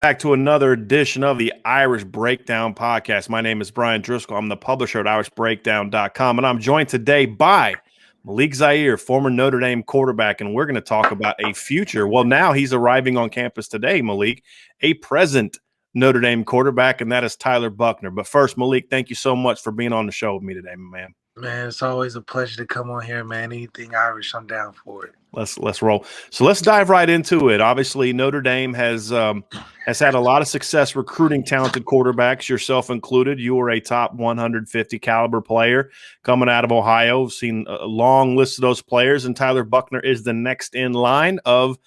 Back to another edition of the Irish Breakdown podcast. My name is Brian Driscoll. I'm the publisher at irishbreakdown.com, and I'm joined today by Malik Zaire, former Notre Dame quarterback, and we're going to talk about a future. Well, now he's arriving on campus today, Malik, a present Notre Dame quarterback, and that is Tyler Buchner. But first, Malik, thank you so much for being on the show with me today, my man. Man, it's always a pleasure to come on here, man. Anything Irish, I'm down for it. Let's roll. So let's dive right into it. Obviously, Notre Dame has had a lot of success recruiting talented quarterbacks, yourself included. You were a top 150 caliber player coming out of Ohio. Seen a long list of those players, and Tyler Buchner is the next in line of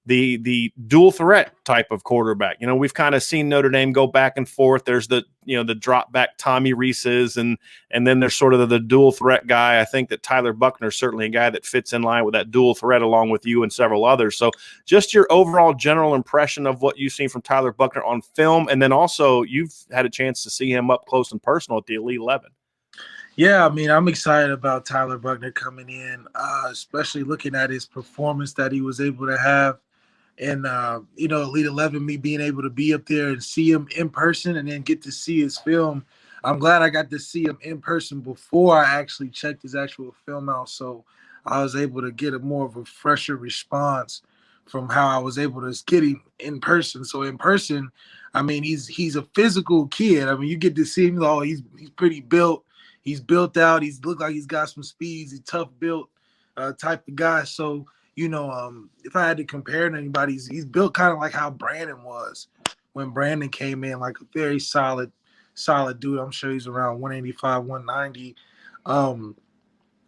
the dual threat type of quarterback. You know, we've kind of seen Notre Dame go back and forth. There's the drop back Tommy Reese's, and then there's sort of the dual threat guy. I think that Tyler Buchner is certainly a guy that fits in line with that dual threat along with you and several others. So just your overall general impression of what you've seen from Tyler Buchner on film, and then also you've had a chance to see him up close and personal at the Elite 11. Yeah, I mean, I'm excited about Tyler Buchner coming in, especially looking at his performance that he was able to have. And, Elite 11, me being able to be up there and see him in person and then get to see his film. I'm glad I got to see him in person before I actually checked his actual film out. So I was able to get a more of a fresher response from how I was able to get him in person. So in person, I mean, he's a physical kid. I mean, you get to see him, he's pretty built. He's built out. He's looked like he's got some speeds. He's tough built type of guy. So, if I had to compare to anybody, he's built kind of like how Brandon was when Brandon came in, like a very solid dude. I'm sure he's around 185, 190. And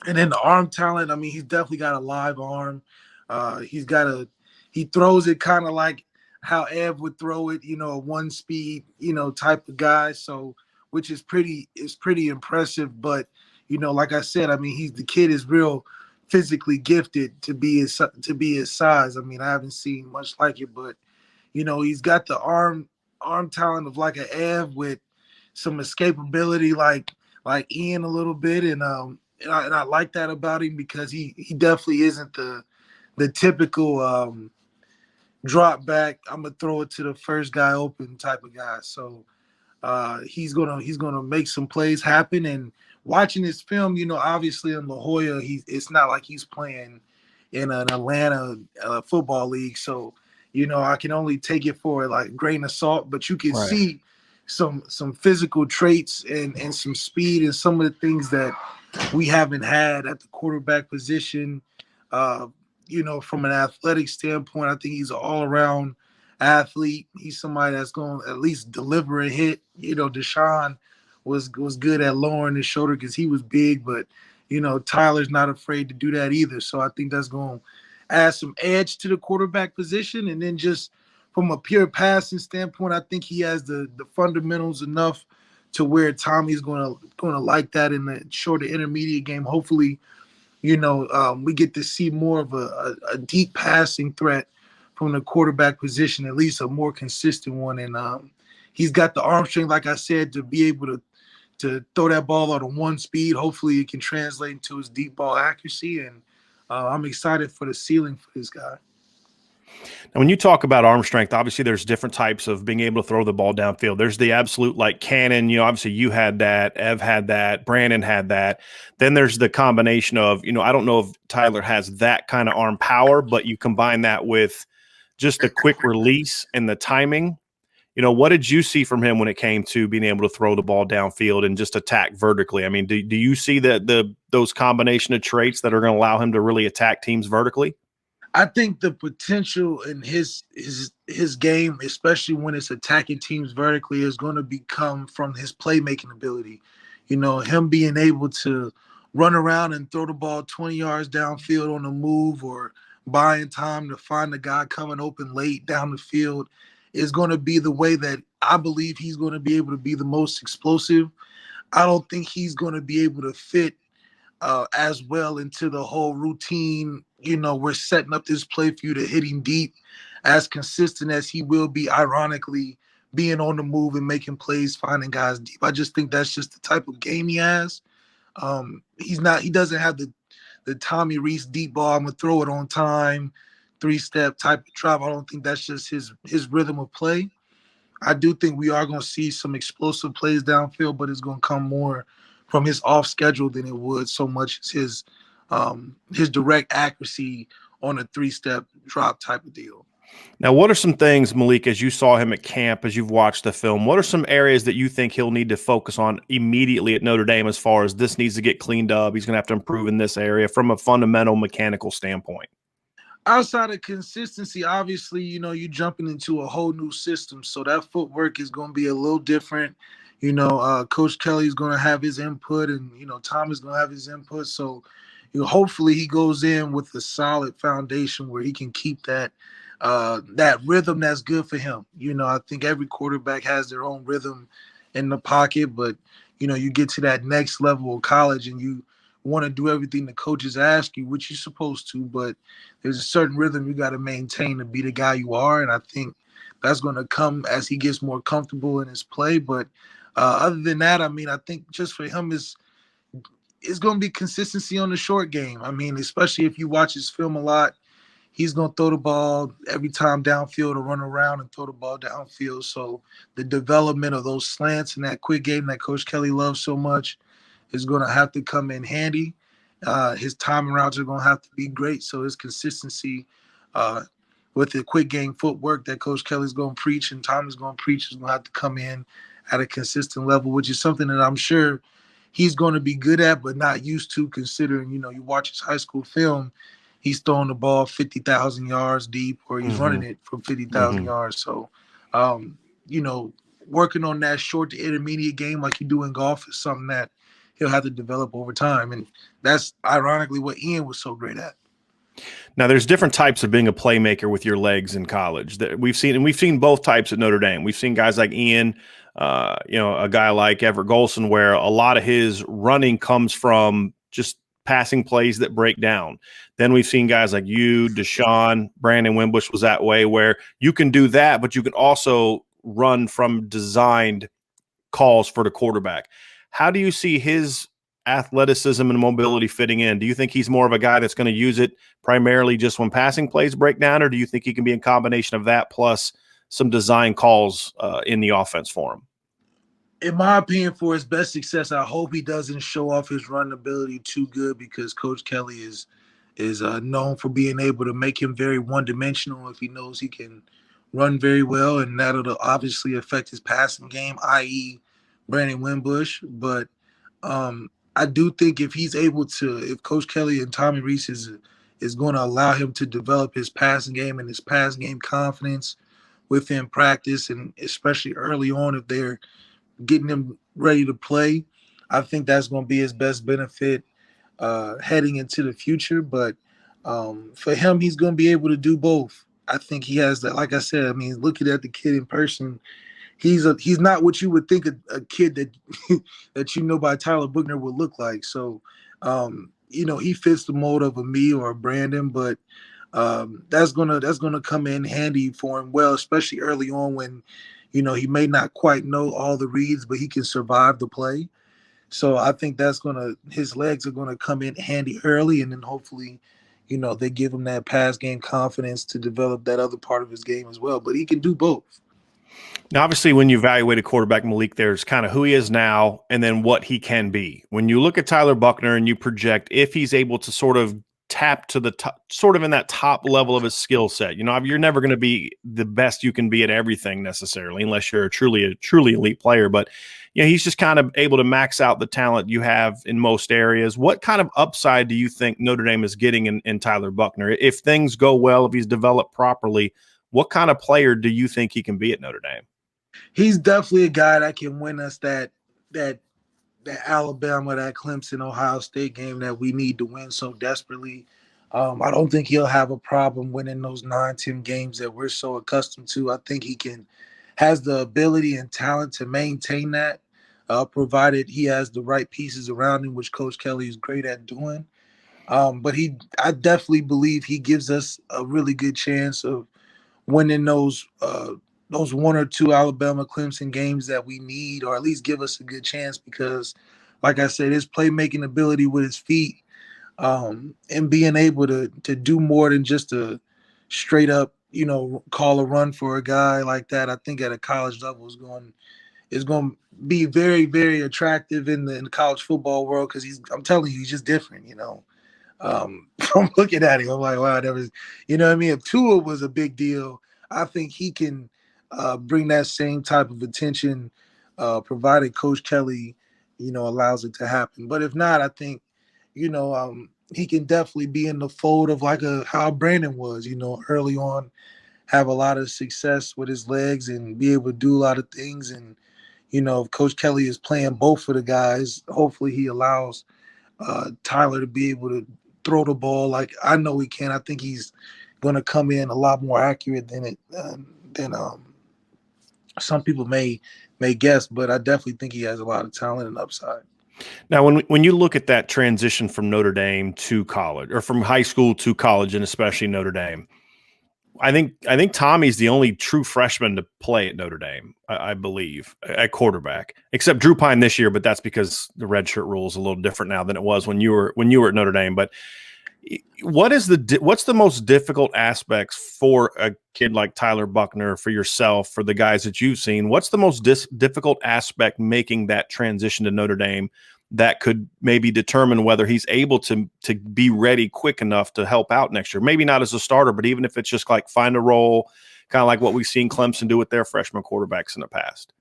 then the arm talent, I mean, he's definitely got a live arm. He throws it kind of like how Ev would throw it, a one speed, type of guy. So, which is pretty impressive. But, like I said, I mean, the kid is real physically gifted to be his size. I mean, I haven't seen much like it, but he's got the arm talent of like an Ev with some escapability, like Ian a little bit, and I like that about him because he definitely isn't the typical drop back, I'm gonna throw it to the first guy open type of guy. So he's gonna make some plays happen. And watching his film, obviously in La Jolla, it's not like he's playing in an Atlanta football league. So, I can only take it for like a grain of salt, but you can see some physical traits and some speed and some of the things that we haven't had at the quarterback position. From an athletic standpoint, I think he's an all-around athlete. He's somebody that's going to at least deliver a hit. Deshaun was good at lowering his shoulder because he was big, but Tyler's not afraid to do that either. So I think that's going to add some edge to the quarterback position. And then just from a pure passing standpoint, I think he has the fundamentals enough to where Tommy's going to like that in the shorter intermediate game. Hopefully, we get to see more of a deep passing threat from the quarterback position, at least a more consistent one. And he's got the arm strength, like I said, to be able to throw that ball out on one speed. Hopefully it can translate into his deep ball accuracy. And I'm excited for the ceiling for this guy. Now, when you talk about arm strength, obviously there's different types of being able to throw the ball downfield. There's the absolute like cannon. Obviously you had that, Ev had that, Brandon had that. Then there's the combination of, I don't know if Tyler has that kind of arm power, but you combine that with just the quick release and the timing. What did you see from him when it came to being able to throw the ball downfield and just attack vertically? I mean, do you see those combination of traits that are going to allow him to really attack teams vertically? I think the potential in his game, especially when it's attacking teams vertically, is going to become from his playmaking ability. Him being able to run around and throw the ball 20 yards downfield on the move, or buying time to find the guy coming open late down the field, is going to be the way that I believe he's going to be able to be the most explosive. I don't think he's going to be able to fit as well into the whole routine. We're setting up this play for you to hit him deep, as consistent as he will be, ironically, being on the move and making plays, finding guys deep. I just think that's just the type of game he has. He doesn't have the Tommy Reese deep ball, I'm going to throw it on time, three-step type of drop. I don't think that's just his rhythm of play. I do think we are going to see some explosive plays downfield, but it's going to come more from his off schedule than it would so much as his direct accuracy on a 3-step drop type of deal. Now, what are some things, Malik, as you saw him at camp, as you've watched the film, what are some areas that you think he'll need to focus on immediately at Notre Dame as far as this needs to get cleaned up? He's going to have to improve in this area from a fundamental mechanical standpoint. Outside of consistency, obviously, you're jumping into a whole new system, so that footwork is going to be a little different. Coach Kelly's going to have his input, and Tom is going to have his input. So, hopefully, he goes in with a solid foundation where he can keep that rhythm that's good for him. I think every quarterback has their own rhythm in the pocket, but you get to that next level of college, and you want to do everything the coaches ask you, which you're supposed to, but there's a certain rhythm you got to maintain to be the guy you are, and I think that's going to come as he gets more comfortable in his play. But other than that, I think just for him it's going to be consistency on the short game. Especially if you watch his film a lot, he's going to throw the ball every time downfield or run around and throw the ball downfield. So the development of those slants and that quick game that Coach Kelly loves so much is going to have to come in handy. His timing routes are going to have to be great. So his consistency with the quick game footwork that Coach Kelly's going to preach and Tom is going to preach is going to have to come in at a consistent level, which is something that I'm sure he's going to be good at, but not used to, considering, you watch his high school film, he's throwing the ball 50,000 yards deep, or he's running it from 50,000 yards. So, working on that short to intermediate game like you do in golf is something that he'll have to develop over time. And that's ironically what Ian was so great at. Now, there's different types of being a playmaker with your legs in college that we've seen both types at Notre Dame. We've seen guys like Ian, a guy like Everett Golson, where a lot of his running comes from just passing plays that break down. Then we've seen guys like you, Deshaun, Brandon Wimbush was that way, where you can do that, but you can also run from designed calls for the quarterback. How do you see his athleticism and mobility fitting in? Do you think he's more of a guy that's going to use it primarily just when passing plays break down, or do you think he can be a combination of that plus some design calls in the offense for him? In my opinion, for his best success, I hope he doesn't show off his run ability too good, because Coach Kelly is known for being able to make him very one-dimensional if he knows he can run very well, and that'll obviously affect his passing game, i.e. Brandon Wimbush. But I do think if Coach Kelly and Tommy Rees is going to allow him to develop his passing game and his passing game confidence within practice, and especially early on if they're getting him ready to play, I think that's going to be his best benefit heading into the future. But for him, he's going to be able to do both. I think he has that. Like I said, looking at the kid in person, he's not what you would think a kid that that by Tyler Buchner would look like. So he fits the mold of a me or a Brandon, but that's gonna come in handy for him. Well, especially early on when he may not quite know all the reads, but he can survive the play. So I think his legs are gonna come in handy early, and then hopefully, they give him that pass game confidence to develop that other part of his game as well. But he can do both. Now, obviously, when you evaluate a quarterback, Malik, there's kind of who he is now and then what he can be. When you look at Tyler Buchner and you project if he's able to sort of tap to the top, sort of in that top level of his skill set, you're never going to be the best you can be at everything necessarily, unless you're a truly elite player. But he's just kind of able to max out the talent you have in most areas. What kind of upside do you think Notre Dame is getting in Tyler Buchner? If things go well, if he's developed properly, what kind of player do you think he can be at Notre Dame? He's definitely a guy that can win us that Alabama, that Clemson, Ohio State game that we need to win so desperately. I don't think he'll have a problem winning those 9-10 games that we're so accustomed to. I think he has the ability and talent to maintain that, provided he has the right pieces around him, which Coach Kelly is great at doing. But I definitely believe he gives us a really good chance of winning those 1 or 2 Alabama Clemson games that we need, or at least give us a good chance, because like I said, his playmaking ability with his feet, and being able to do more than just a straight up, call a run for a guy like that. I think at a college level is going to be very, very attractive in the college football world because I'm telling you, he's just different. From looking at him, I'm like, wow, that was, what I mean? If Tua was a big deal, I think he can bring that same type of attention, provided Coach Kelly, allows it to happen. But if not, I think, he can definitely be in the fold of like how Brandon was, early on, have a lot of success with his legs and be able to do a lot of things. And, if Coach Kelly is playing both of the guys, hopefully he allows Tyler to be able to throw the ball like I know he can. I think he's going to come in a lot more accurate than some people may guess, but I definitely think he has a lot of talent and upside. Now, when you look at that transition from Notre Dame to college, or from high school to college, and especially Notre Dame, I think Tommy's the only true freshman to play at Notre Dame, I believe, at quarterback, except Drew Pine this year, but that's because the redshirt rule is a little different now than it was when you were at Notre Dame. But what's the most difficult aspects for a kid like Tyler Buchner, for yourself, for the guys that you've seen? What's the most difficult aspect making that transition to Notre Dame that could maybe determine whether he's able to be ready quick enough to help out next year? Maybe not as a starter, but even if it's just like find a role, kind of like what we've seen Clemson do with their freshman quarterbacks in the past.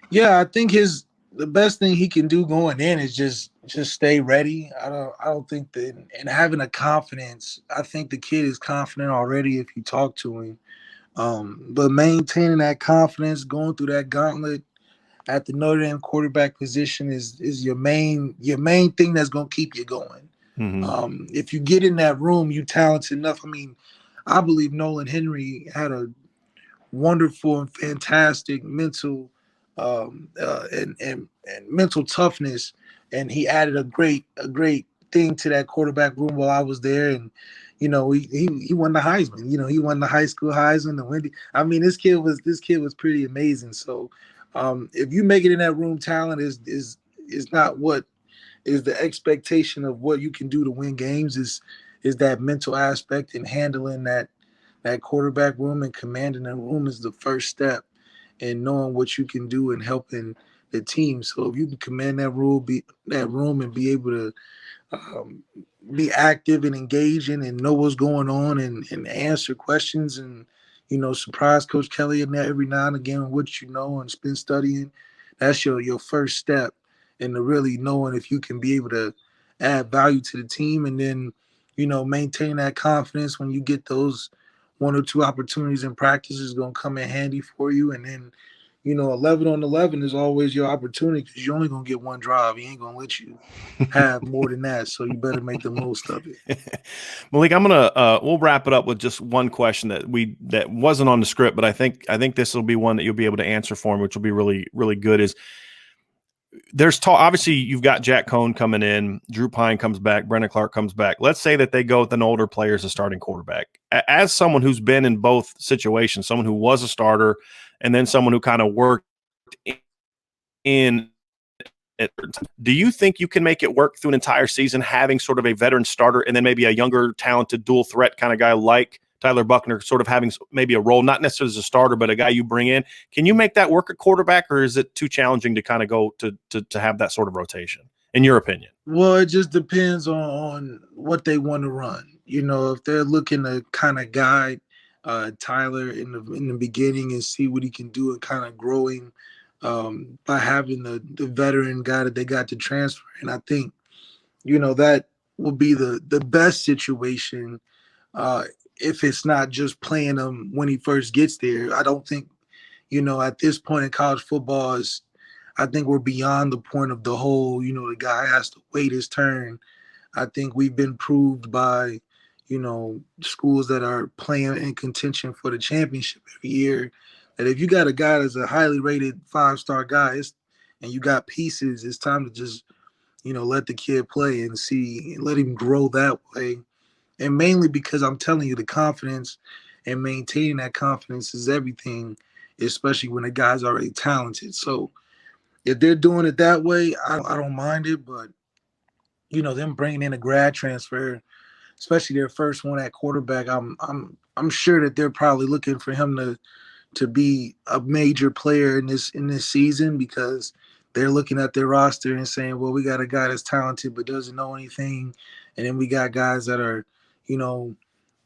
Yeah, I think the best thing he can do going in is just stay ready. I don't think that, and having a confidence. I think the kid is confident already if you talk to him. But maintaining that confidence, going through that gauntlet at the Notre Dame quarterback position is your main thing that's going to keep you going. Mm-hmm. If you get in that room, you talented enough. I mean, I believe Nolan Henry had a wonderful and fantastic mental and mental toughness, and he added a great thing to that quarterback room while I was there. And he won the Heisman. He won the high school Heisman. The Wendy. I mean, this kid was pretty amazing. So if you make it in that room, talent is not what is the expectation of what you can do to win games. Is that mental aspect and handling that quarterback room and commanding that room is the first step in knowing what you can do and helping the team. So if you can command that room and be able to be active and engaging and know what's going on and answer questions and surprise Coach Kelly in there every now and again with what and spend studying, that's your first step into really knowing if you can be able to add value to the team. And then maintain that confidence when you get those one or two opportunities in practice is going to come in handy for you. And then 11 on 11 is always your opportunity because you're only going to get one drive. He ain't going to let you have more than that. So you better make the most of it. Malik, I'm going to we'll wrap it up with just one question that wasn't on the script, but I think this will be one that you'll be able to answer for me, which will be really, really good. Is there's talk, obviously you've got Jack Cohn coming in, Drew Pine comes back, Brendan Clark comes back. Let's say that they go with an older player as a starting quarterback. As someone who's been in both situations, someone who was a starter and then someone who kind of worked in it, do you think you can make it work through an entire season having sort of a veteran starter and then maybe a younger, talented, dual threat kind of guy like Tyler Buchner sort of having maybe a role, not necessarily as a starter, but a guy you bring in? Can you make that work at quarterback, or is it too challenging to kind of go to have that sort of rotation, in your opinion? Well, it just depends on what they want to run. If they're looking to kind of guide Tyler in the beginning and see what he can do and kind of growing by having the veteran guy that they got to transfer. And I think, that will be the best situation if it's not just playing him when he first gets there. I don't think, at this point in college football I think we're beyond the point of the whole, the guy has to wait his turn. I think we've been proved by, schools that are playing in contention for the championship every year, that if you got a guy that's a highly rated 5-star guy and you got pieces, it's time to just, let the kid play and let him grow that way. And mainly because I'm telling you, the confidence and maintaining that confidence is everything, especially when the guy's already talented. So if they're doing it that way, I don't mind it. But, them bringing in a grad transfer, especially their first one at quarterback, I'm I'm sure that they're probably looking for him to be a major player in this season, because they're looking at their roster and saying, well, we got a guy that's talented but doesn't know anything, and then we got guys that are,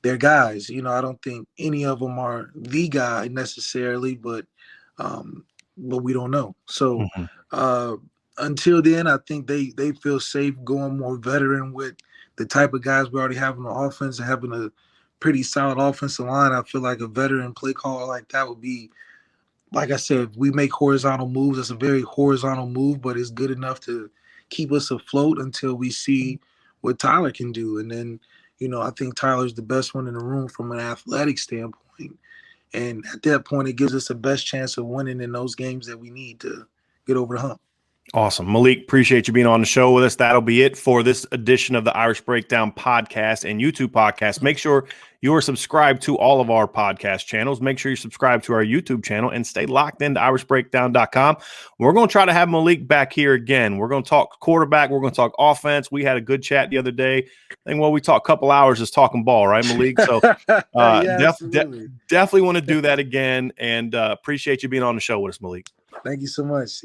they're guys. I don't think any of them are the guy necessarily, but we don't know. So until then, I think they feel safe going more veteran with the type of guys we already have on the offense, and having a pretty solid offensive line. I feel like a veteran play caller like that would be, like I said, we make horizontal moves. It's a very horizontal move, but it's good enough to keep us afloat until we see what Tyler can do. And then, I think Tyler's the best one in the room from an athletic standpoint. And at that point, it gives us the best chance of winning in those games that we need to get over the hump. Awesome. Malik, appreciate you being on the show with us. That'll be it for this edition of the Irish Breakdown podcast and YouTube podcast. Make sure you're subscribed to all of our podcast channels. Make sure you subscribe to our YouTube channel and stay locked into irishbreakdown.com. We're going to try to have Malik back here again. We're going to talk quarterback. We're going to talk offense. We had a good chat the other day. I think, we talked a couple hours just talking ball, right, Malik? So definitely want to do that again, and appreciate you being on the show with us, Malik. Thank you so much.